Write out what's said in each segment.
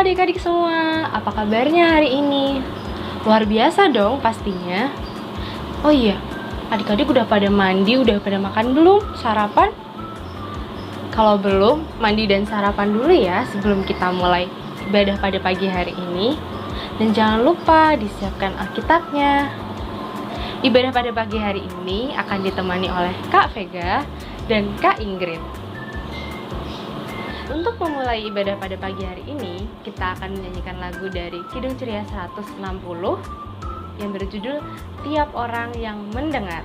adik-adik semua, apa kabarnya hari ini? Luar biasa dong pastinya. Oh iya, adik-adik udah pada mandi, udah pada makan belum? Sarapan? Kalau belum, mandi dan sarapan dulu ya sebelum kita mulai ibadah pada pagi hari ini. Dan jangan lupa disiapkan Alkitabnya. Ibadah pada pagi hari ini akan ditemani oleh Kak Vega dan Kak Ingrid. Untuk memulai ibadah pada pagi hari ini, kita akan menyanyikan lagu dari Kidung Ceria 160 yang berjudul Tiap Orang Yang Mendengar.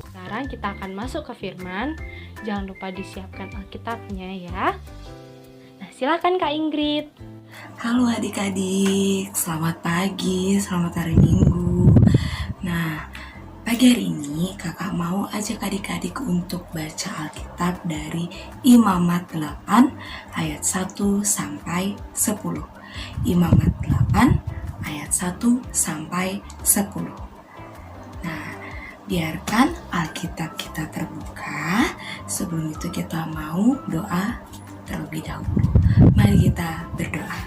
Sekarang kita akan masuk ke firman. Jangan lupa disiapkan Alkitabnya ya. Nah, silakan Kak Ingrid. Halo adik-adik, selamat pagi, selamat hari Minggu. Nah, pagi hari ini kakak mau ajak adik-adik untuk baca Alkitab dari Imamat 8 ayat 1 sampai 10. Imamat 8 ayat 1 sampai 10. Nah, biarkan Alkitab kita terbuka. Sebelum itu kita mau doa terlebih dahulu. Mari kita berdoa.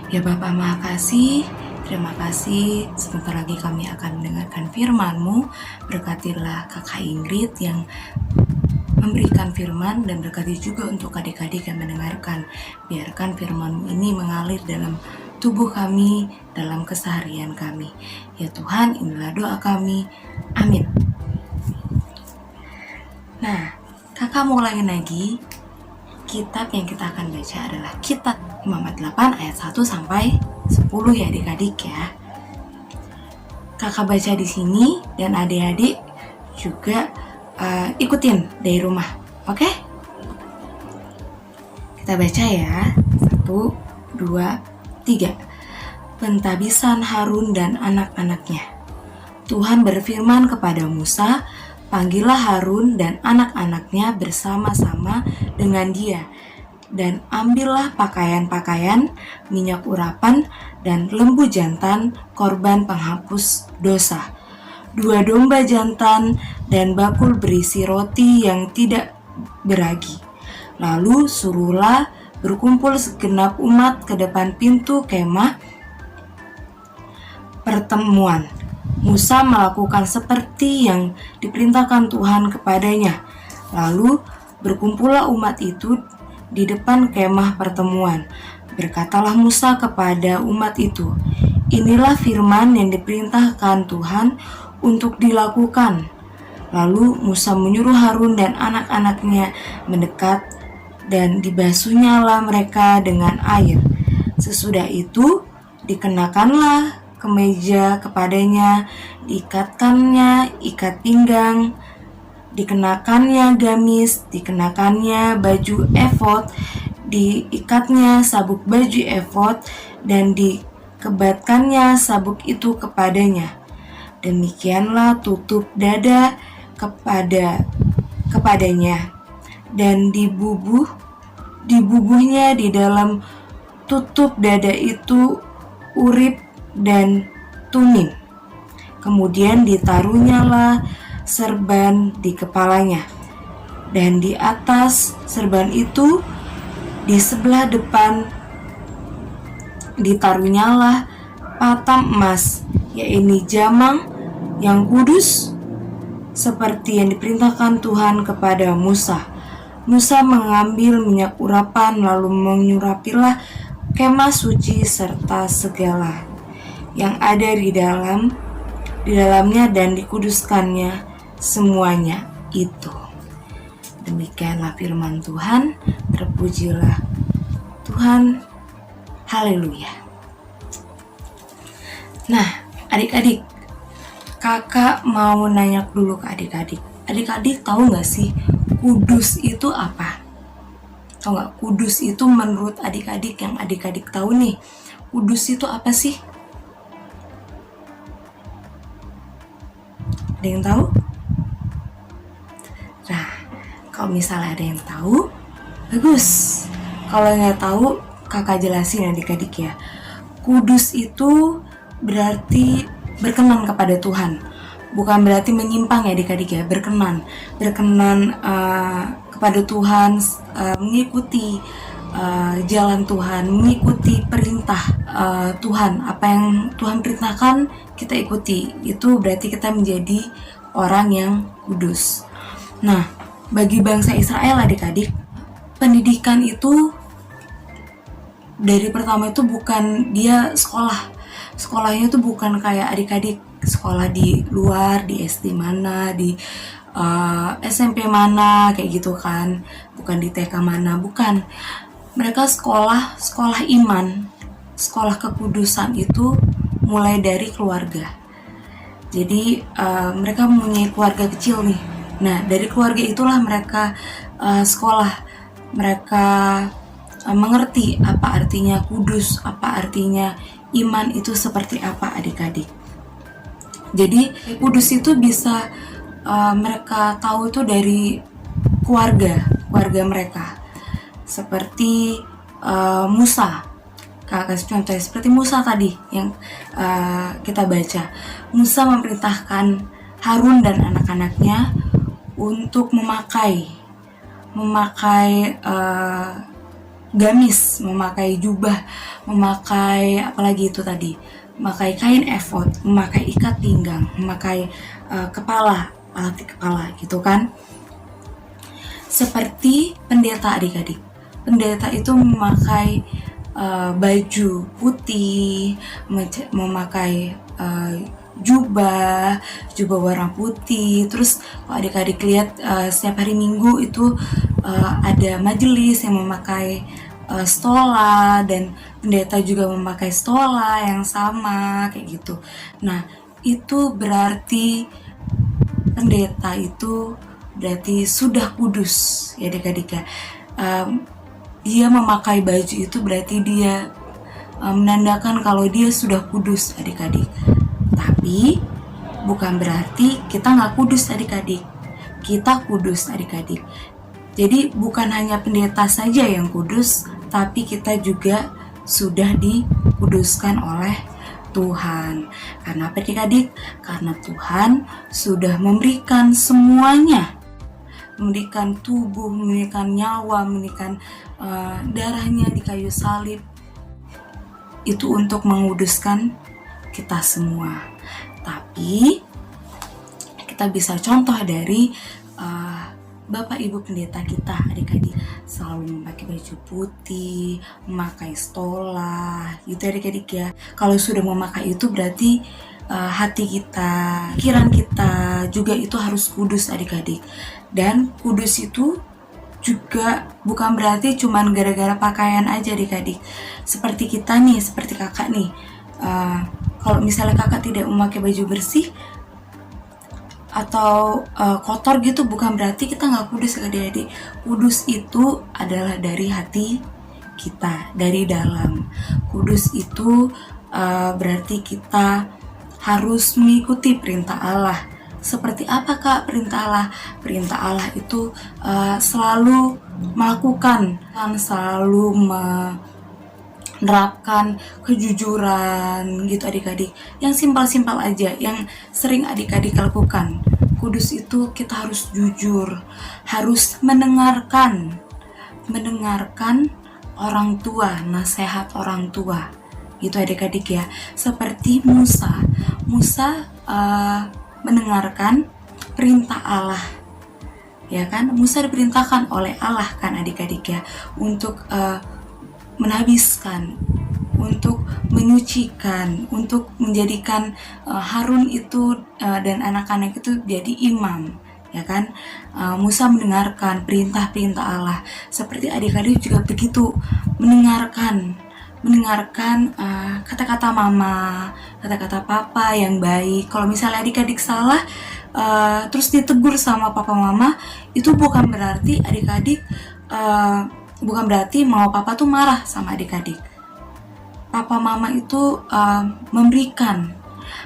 Ya Bapa, makasih. Terima kasih, sebentar lagi kami akan mendengarkan firman-Mu. Berkatilah Kakak Ingrid yang memberikan firman dan berkati juga untuk adik-adik yang mendengarkan. Biarkan firman-Mu ini mengalir dalam tubuh kami, dalam keseharian kami. Ya Tuhan, inilah doa kami. Amin. Nah, kakak mau ulangi lagi. Kitab yang kita akan baca adalah Kitab Imamat 8 ayat 1 sampai 10 ya adik-adik ya. Kakak baca di sini dan adik-adik juga ikutin dari rumah. Oke? Kita baca ya. 1, 2, 3. Pentabisan Harun dan anak-anaknya. Tuhan berfirman kepada Musa, "Panggillah Harun dan anak-anaknya bersama-sama dengan dia, dan ambillah pakaian-pakaian, minyak urapan, dan lembu jantan korban penghapus dosa, 2 domba jantan, dan bakul berisi roti yang tidak beragi. Lalu suruhlah berkumpul segenap umat ke depan pintu kemah pertemuan." Musa melakukan seperti yang diperintahkan Tuhan kepadanya. Lalu berkumpullah umat itu di depan kemah pertemuan. Berkatalah Musa kepada umat itu, "Inilah firman yang diperintahkan Tuhan untuk dilakukan." Lalu Musa menyuruh Harun dan anak-anaknya mendekat, dan dibasuhnyalah mereka dengan air. Sesudah itu dikenakanlah kemeja kepadanya, diikatkannya ikat pinggang, dikenakannya gamis, dikenakannya baju efod, diikatnya sabuk baju efod, dan dikebatkannya sabuk itu kepadanya. Demikianlah tutup dada kepadanya, dan dibubuhnya di dalam tutup dada itu urip dan tumim. Kemudian ditaruhnyalah serban di kepalanya, dan di atas serban itu di sebelah depan ditaruhnyalah patam emas, yaitu jamang yang kudus seperti yang diperintahkan Tuhan kepada Musa. Musa mengambil minyak urapan lalu menyurapilah kemah suci serta segala yang ada di dalamnya dan dikuduskannya semuanya itu. Demikianlah firman Tuhan. Terpujilah Tuhan. Haleluya. Nah, adik-adik, kakak mau nanya dulu ke adik-adik. Adik-adik tahu gak sih kudus itu apa? Tahu gak kudus itu menurut adik-adik, yang adik-adik tahu nih, kudus itu apa sih? Ada yang tahu? Nah, kalau misalnya ada yang tahu, bagus. Kalau nggak tahu, kakak jelasin adik-adik ya. Kudus itu berarti berkenan kepada Tuhan. Bukan berarti menyimpang ya adik-adik ya, berkenan kepada Tuhan, mengikuti jalan Tuhan, mengikuti perintah Tuhan. Apa yang Tuhan perintahkan kita ikuti. Itu berarti kita menjadi orang yang kudus. Nah, bagi bangsa Israel adik-adik, pendidikan itu dari pertama itu bukan dia sekolahnya itu bukan kayak adik-adik sekolah di luar, di SD mana, di SMP mana kayak gitu kan, bukan di TK mana, bukan. Mereka sekolah iman, sekolah kekudusan itu mulai dari keluarga. Jadi mereka mempunyai keluarga kecil nih. Nah, dari keluarga itulah mereka sekolah, mereka mengerti apa artinya kudus, apa artinya iman itu seperti apa adik-adik. Jadi kudus itu bisa mereka tahu itu dari keluarga mereka. Seperti Musa, kakak kasih contoh seperti Musa tadi yang kita baca. Musa memerintahkan Harun dan anak-anaknya untuk memakai gamis, memakai jubah, memakai apalagi itu tadi, memakai kain efod, memakai ikat pinggang, memakai alat kepala gitu kan. Seperti pendeta adik-adik, pendeta itu memakai baju putih, memakai jubah warna putih. Terus kalau adik-adik lihat setiap hari Minggu itu ada majelis yang memakai stola, dan pendeta juga memakai stola yang sama kayak gitu. Nah, itu berarti pendeta itu berarti sudah kudus ya adik-adik ya. Dia memakai baju itu berarti dia menandakan kalau dia sudah kudus adik-adik. Tapi bukan berarti kita nggak kudus adik-adik. Kita kudus adik-adik. Jadi bukan hanya pendeta saja yang kudus, tapi kita juga sudah dikuduskan oleh Tuhan. Karena apa adik-adik? Karena Tuhan sudah memberikan semuanya. Memberikan tubuh, memberikan nyawa, memberikan darahnya di kayu salib. Itu untuk menguduskan kita semua. Tapi kita bisa contoh dari Bapak Ibu pendeta kita adik-adik, selalu memakai baju putih, memakai stola gitu adik-adik ya. Kalau sudah memakai itu berarti hati kita, pikiran kita juga itu harus kudus adik-adik. Dan kudus itu juga bukan berarti cuman gara-gara pakaian aja adik-adik. Seperti kita nih, seperti kakak nih, kalau misalnya kakak tidak memakai baju bersih atau kotor gitu, bukan berarti kita nggak kudus adik-adik. Kudus itu adalah dari hati kita, dari dalam. Kudus itu berarti kita harus mengikuti perintah Allah. Seperti apa kak perintah Allah? Perintah Allah itu selalu melakukan, selalu menerapkan kejujuran gitu adik-adik. Yang simpel-simpel aja, yang sering adik-adik lakukan. Kudus itu kita harus jujur, harus mendengarkan orang tua, nasihat orang tua gitu adik-adik ya. Seperti Musa mendengarkan perintah Allah, ya kan? Musa diperintahkan oleh Allah kan adik-adik ya, untuk menhabiskan, untuk menyucikan, untuk menjadikan Harun itu dan anak-anak itu jadi imam, ya kan? Musa mendengarkan perintah-perintah Allah, seperti adik-adik juga begitu, mendengarkan kata-kata mama, kata-kata papa yang baik. Kalau misalnya adik-adik salah terus ditegur sama papa mama, itu bukan berarti adik-adik bukan berarti mama papa tuh marah sama adik-adik. Papa mama itu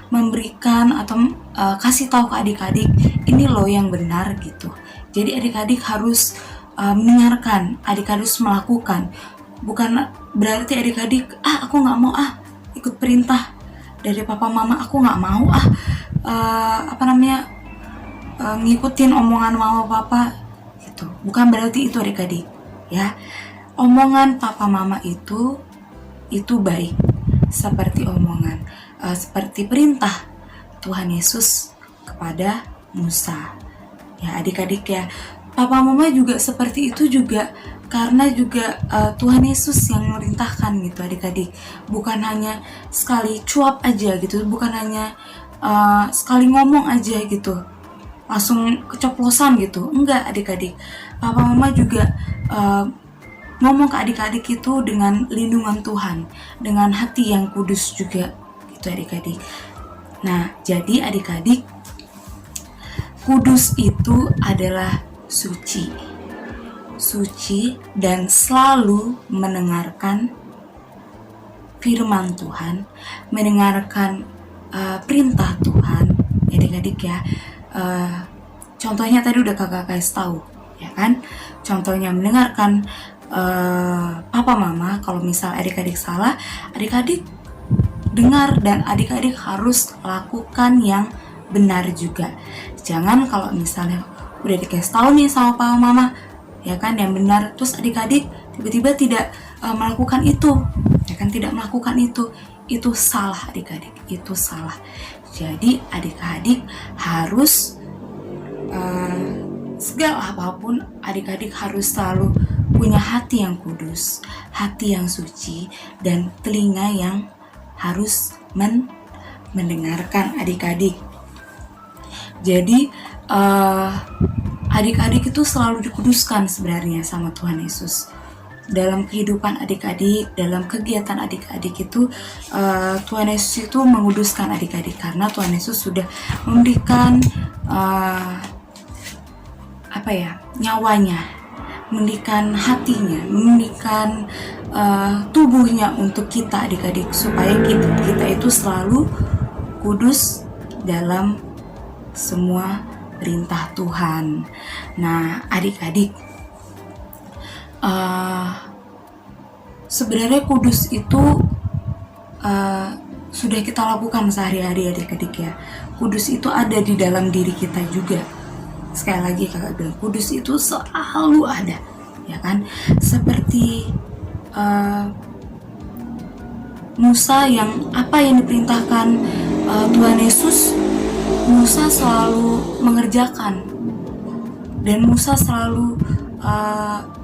memberikan atau kasih tahu ke adik-adik, ini loh yang benar gitu. Jadi adik-adik harus mendengarkan, adik-adik harus melakukan. Bukan berarti adik-adik aku nggak mau ikut perintah dari papa mama, aku nggak mau ngikutin omongan mama papa gitu. Bukan berarti itu adik-adik ya. Omongan papa mama itu baik, seperti omongan seperti perintah Tuhan Yesus kepada Musa ya adik-adik ya. Papa mama juga seperti itu juga, karena juga Tuhan Yesus yang merintahkan gitu adik-adik. Bukan hanya sekali cuap aja gitu, bukan hanya sekali ngomong aja gitu, langsung keceplosan gitu. Enggak adik-adik, papa mama juga ngomong ke adik-adik itu dengan lindungan Tuhan, dengan hati yang kudus juga gitu adik-adik. Nah, jadi adik-adik, kudus itu adalah suci dan selalu mendengarkan firman Tuhan, mendengarkan perintah Tuhan adik-adik ya. Contohnya tadi udah kakak kasih tahu ya kan, contohnya mendengarkan papa mama. Kalau misal adik-adik salah, adik-adik dengar dan adik-adik harus lakukan yang benar juga. Jangan kalau misalnya udah dikasih tahu nih sama papa mama ya kan yang benar, terus adik-adik tiba-tiba tidak melakukan itu ya kan, tidak melakukan itu salah adik-adik, itu salah. Jadi adik-adik harus segala apapun adik-adik harus selalu punya hati yang kudus, hati yang suci, dan telinga yang harus mendengarkan adik-adik. Jadi adik-adik itu selalu dikuduskan sebenarnya sama Tuhan Yesus. Dalam kehidupan adik-adik, dalam kegiatan adik-adik itu Tuhan Yesus itu menguduskan adik-adik, karena Tuhan Yesus sudah memberikan nyawanya, memberikan hatinya, memberikan tubuhnya untuk kita adik-adik, supaya kita itu selalu kudus dalam semua perintah Tuhan. Nah adik-adik, sebenarnya kudus itu sudah kita lakukan sehari-hari adik-adik ya. Kudus itu ada di dalam diri kita juga. Sekali lagi kakak bilang, kudus itu selalu ada ya kan. Seperti Musa, yang apa yang diperintahkan Tuhan Yesus, Musa selalu mengerjakan, dan Musa selalu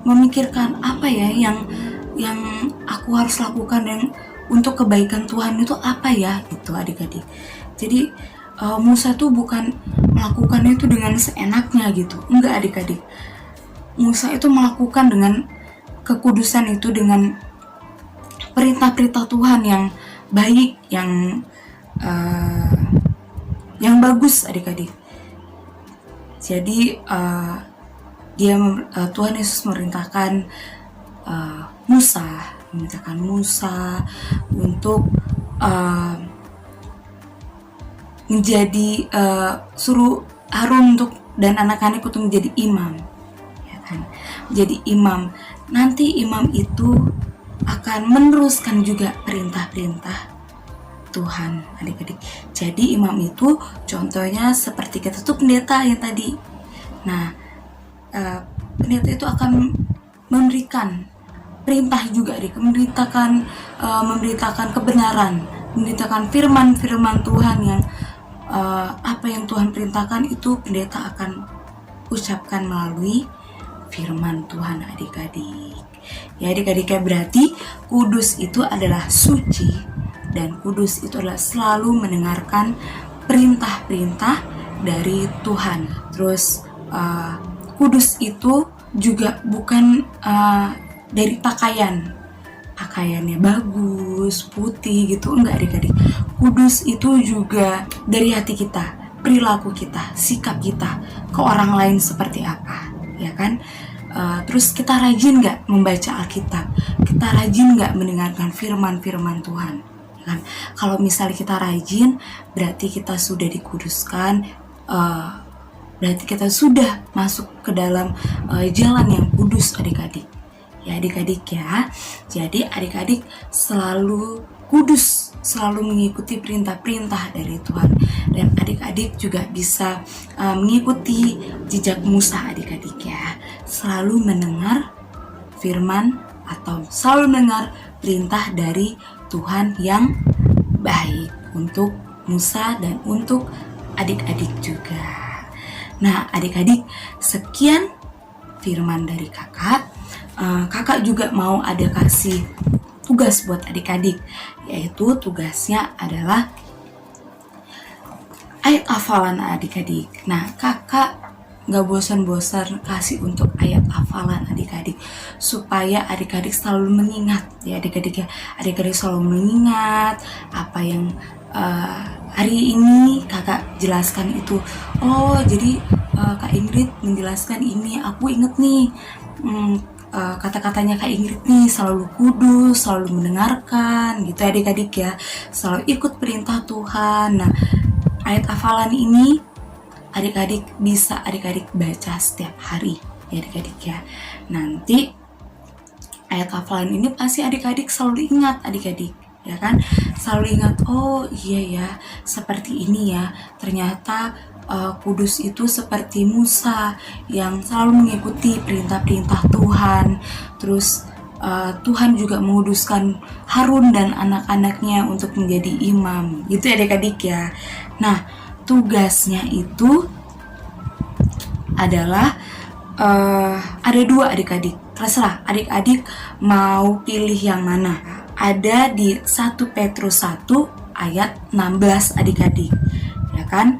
memikirkan apa ya yang aku harus lakukan yang untuk kebaikan Tuhan itu apa ya gitu adik-adik. Jadi Musa tuh bukan melakukannya itu dengan seenaknya gitu, enggak adik-adik. Musa itu melakukan dengan kekudusan itu, dengan perintah-perintah Tuhan yang baik, yang bagus adik-adik. Jadi Tuhan Yesus memerintahkan Musa untuk menjadi suruh Harun dan anak-anak itu menjadi imam ya kan. Jadi imam, nanti imam itu akan meneruskan juga perintah-perintah Tuhan adik-adik. Jadi imam itu contohnya seperti kita tuh pendeta yang tadi. Nah pendeta itu akan memberikan perintah juga adik, memberitakan kebenaran, memberitakan firman Tuhan yang apa yang Tuhan perintahkan itu pendeta akan ucapkan melalui firman Tuhan adik-adik. Ya adik-adik, ya berarti kudus itu adalah suci dan kudus itu adalah selalu mendengarkan perintah-perintah dari Tuhan. Terus kudus itu juga bukan dari pakaiannya bagus, putih gitu, enggak adik-adik. Kudus itu juga dari hati kita, perilaku kita, sikap kita ke orang lain seperti apa, ya kan? Terus kita rajin nggak membaca Alkitab? Kita rajin nggak mendengarkan firman-firman Tuhan? Ya kan? Kalau misalnya kita rajin, berarti kita sudah dikuduskan, berarti kita sudah masuk ke dalam jalan yang kudus adik-adik. Ya adik-adik ya, jadi adik-adik selalu kudus, selalu mengikuti perintah-perintah dari Tuhan. Dan adik-adik juga bisa mengikuti jejak Musa adik-adik ya, selalu mendengar firman atau selalu mendengar perintah dari Tuhan yang baik untuk Musa dan untuk adik-adik juga. Nah adik-adik, sekian firman dari kakak. Kakak juga mau ada kasih tugas buat adik-adik, yaitu tugasnya adalah ayat hafalan adik-adik. Nah kakak gak bosan-bosan kasih untuk ayat hafalan adik-adik, supaya adik-adik selalu mengingat ya adik-adik ya, adik-adik selalu mengingat apa yang hari ini kakak jelaskan itu. Oh jadi Kak Ingrid menjelaskan ini, aku inget nih kata-katanya Kak Ingrid nih, selalu kudus, selalu mendengarkan gitu adik-adik ya, selalu ikut perintah Tuhan. Nah ayat hafalan ini adik-adik bisa adik-adik baca setiap hari ya adik-adik ya. Nanti ayat hafalan ini pasti adik-adik selalu ingat adik-adik ya kan, selalu ingat, oh iya ya seperti ini ya, ternyata kudus itu seperti Musa yang selalu mengikuti perintah-perintah Tuhan. Terus Tuhan juga menguduskan Harun dan anak-anaknya untuk menjadi imam gitu ya adik-adik ya. Nah tugasnya itu adalah ada dua adik-adik, terserah adik-adik mau pilih yang mana. Ada di 1 Petrus 1 ayat 16 adik-adik ya kan.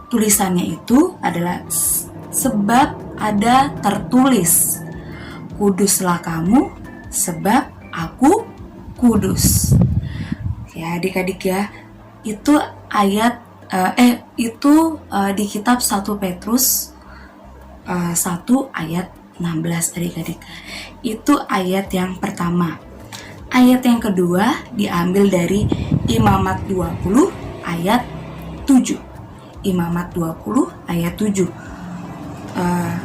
Tulisannya itu adalah, sebab ada tertulis, kuduslah kamu sebab aku kudus. Ya adik-adik ya, itu ayat di kitab 1 Petrus 1 ayat 16 adik-adik. Itu ayat yang pertama. Ayat yang kedua diambil dari Imamat 20 ayat 7. Imamat 20 ayat 7.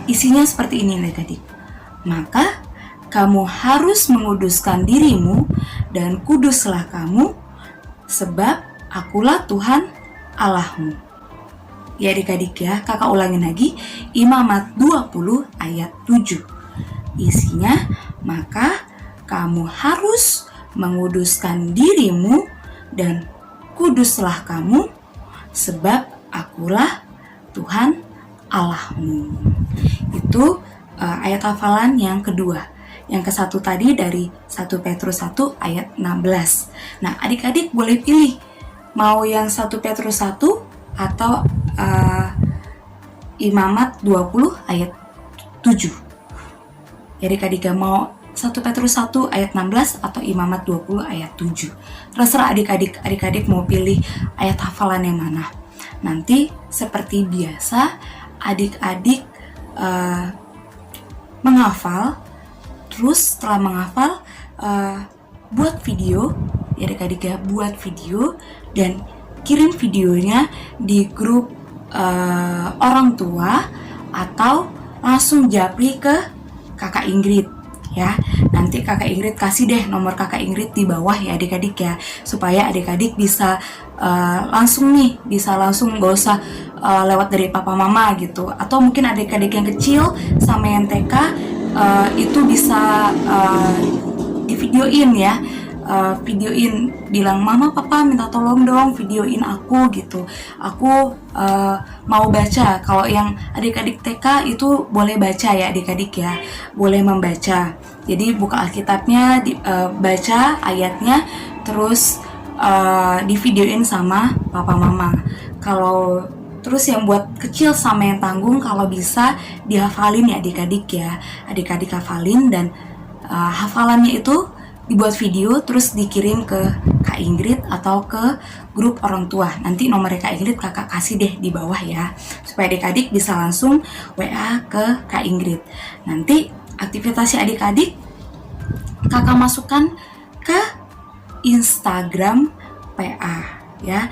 Isinya seperti ini adik-adik. Maka kamu harus menguduskan dirimu dan kuduslah kamu, sebab akulah Tuhan Allahmu. Ya adik-adik ya, kakak ulangin lagi. Imamat 20 ayat 7. Isinya, maka kamu harus menguduskan dirimu dan kuduslah kamu, sebab akulah Tuhan Allahmu. Itu ayat hafalan yang kedua. Yang ke satu tadi dari 1 Petrus 1 ayat 16. Nah adik-adik boleh pilih mau yang 1 Petrus 1 atau Imamat 20 ayat 7. Ya adik-adik mau 1 Petrus 1 ayat 16 atau Imamat 20 ayat 7. Terserah adik-adik mau pilih ayat hafalan yang mana. Nanti seperti biasa adik-adik menghafal. Terus setelah menghafal buat video ya adik-adik ya, buat video dan kirim videonya di grup orang tua atau langsung japri ke kakak Ingrid ya. Nanti kakak Ingrid kasih deh nomor kakak Ingrid di bawah ya adik-adik ya, supaya adik-adik bisa langsung gak usah lewat dari papa mama gitu. Atau mungkin adik-adik yang kecil sama yang TK itu bisa di videoin ya videoin, bilang mama papa minta tolong dong videoin aku gitu, aku mau baca. Kalau yang adik-adik TK itu boleh baca ya adik-adik ya, boleh membaca. Jadi buka Alkitabnya, baca ayatnya, terus di videoin sama papa mama. Kalau terus yang buat kecil sama yang tanggung, kalau bisa dihafalin ya adik-adik ya, adik-adik hafalin, dan hafalannya itu dibuat video terus dikirim ke Kak Ingrid atau ke grup orang tua. Nanti nomornya Kak Ingrid kakak kasih deh di bawah ya, supaya adik-adik bisa langsung WA ke Kak Ingrid. Nanti aktivitasnya adik-adik kakak masukkan ke Instagram PA ya,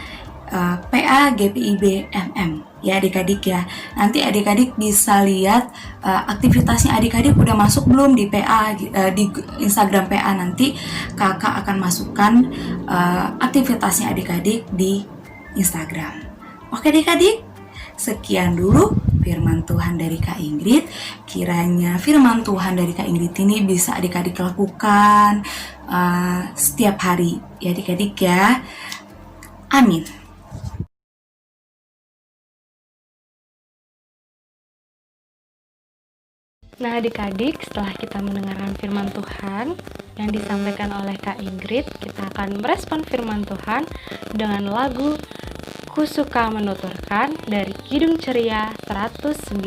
PA GPIB MM ya adik-adik ya. Nanti adik-adik bisa lihat aktivitasnya adik-adik udah masuk belum di PA, di Instagram PA. Nanti kakak akan masukkan aktivitasnya adik-adik di Instagram. Oke adik-adik, sekian dulu firman Tuhan dari Kak Ingrid. Kiranya firman Tuhan dari Kak Ingrid ini bisa adik-adik lakukan setiap hari ya adik-adik ya. Amin. Nah adik-adik, setelah kita mendengarkan firman Tuhan yang disampaikan oleh Kak Ingrid, kita akan merespon firman Tuhan dengan lagu Ku Suka Menuturkan dari Kidung Ceria 199.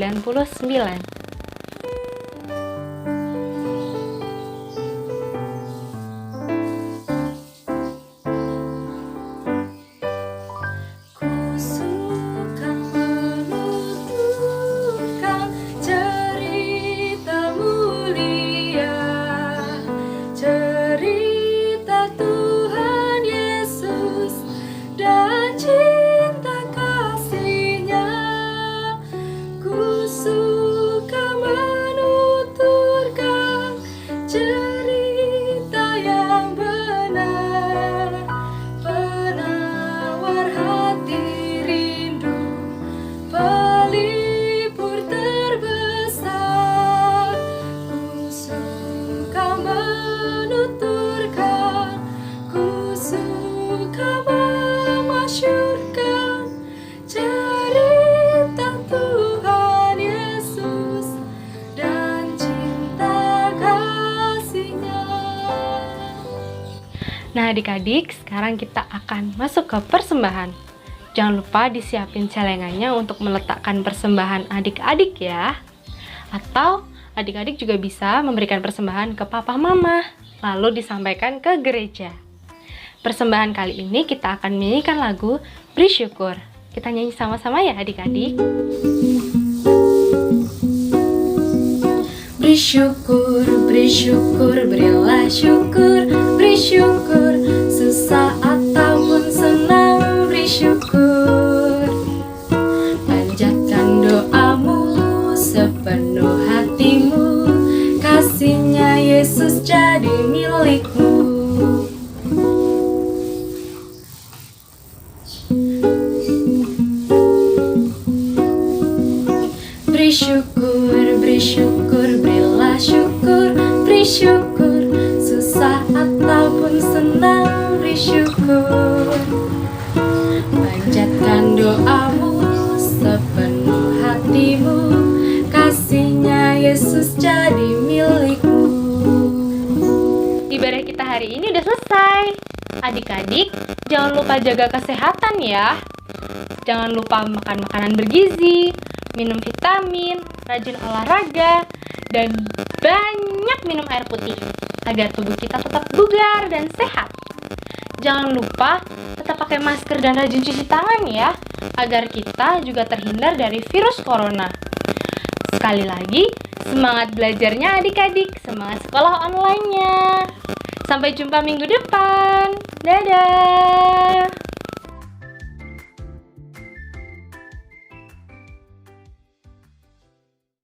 Nah adik-adik, sekarang kita akan masuk ke persembahan. Jangan lupa disiapin celengannya untuk meletakkan persembahan adik-adik ya. Atau adik-adik juga bisa memberikan persembahan ke papa mama, lalu disampaikan ke gereja. Persembahan kali ini kita akan menyanyikan lagu Beri Syukur. Kita nyanyi sama-sama ya adik-adik. Beri syukur, berilah syukur, beri syukur, susah ataupun senang, beri syukur. Panjatkan doamu sepenuh hatimu, kasihnya Yesus jadi milikmu. Beri syukur, berilah syukur, beri syukur, susah ataupun senang, beri syukur. Panjatkan doamu sepenuh hatimu, kasihnya Yesus jadi milikmu. Ibadah kita hari ini udah selesai. Adik-adik, jangan lupa jaga kesehatan ya. Jangan lupa makan makanan bergizi, minum vitamin, rajin olahraga, dan banyak minum air putih agar tubuh kita tetap bugar dan sehat. Jangan lupa tetap pakai masker dan rajin cuci tangan ya, agar kita juga terhindar dari virus corona. Sekali lagi, semangat belajarnya adik-adik, semangat sekolah online-nya. Sampai jumpa minggu depan. Dadah!